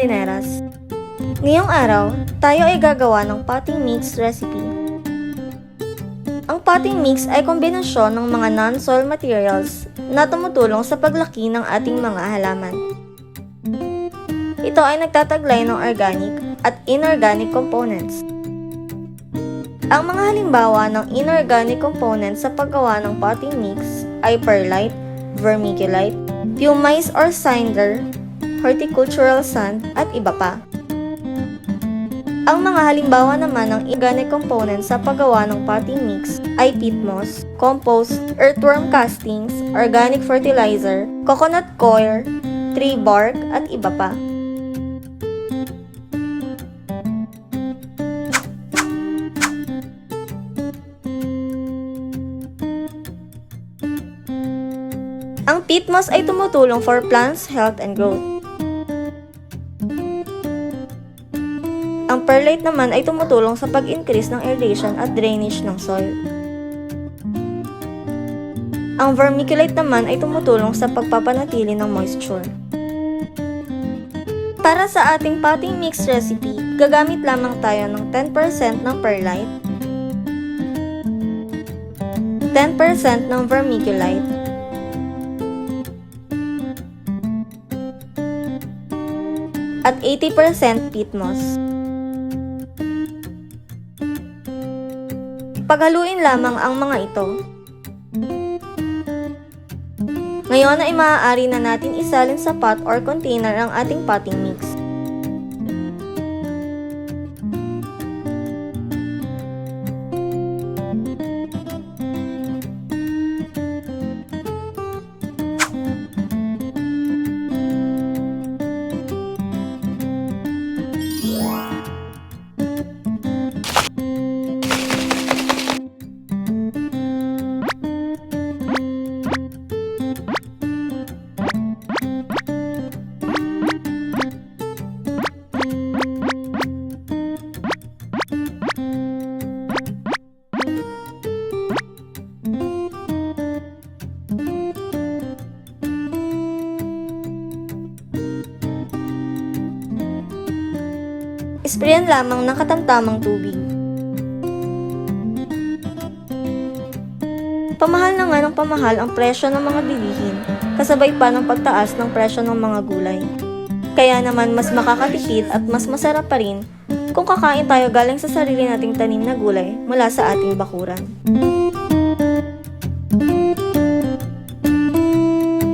jardineras. Ngayong araw, tayo ay gagawa ng potting mix recipe. Ang potting mix ay kombinasyon ng mga non-soil materials na tumutulong sa paglaki ng ating mga halaman. Ito ay nagtataglay ng organic at inorganic components. Ang mga halimbawa ng inorganic components sa paggawa ng potting mix ay perlite, vermiculite, pumice or cinder, horticultural sand, at iba pa. Ang mga halimbawa naman ng organic components sa paggawa ng potting mix ay peat moss, compost, earthworm castings, organic fertilizer, coconut coir, tree bark, at iba pa. Ang peat moss ay tumutulong for plants' health and growth. Ang perlite naman ay tumutulong sa pag-increase ng aeration at drainage ng soil. Ang vermiculite naman ay tumutulong sa pagpapanatili ng moisture. Para sa ating potting mix recipe, gagamit lamang tayo ng 10% ng perlite, 10% ng vermiculite, at 80% peat moss. Paghaluin lamang ang mga ito. Ngayon ay maaari na natin isalin sa pot or container ang ating potting mix. Sprayan lamang ng katamtamang tubig. Pamahal na nga ng pamahal ang presyo ng mga bilihin, kasabay pa ng pagtaas ng presyo ng mga gulay. Kaya naman mas makakatipid at mas masarap pa rin kung kakain tayo galing sa sarili nating tanim na gulay mula sa ating bakuran.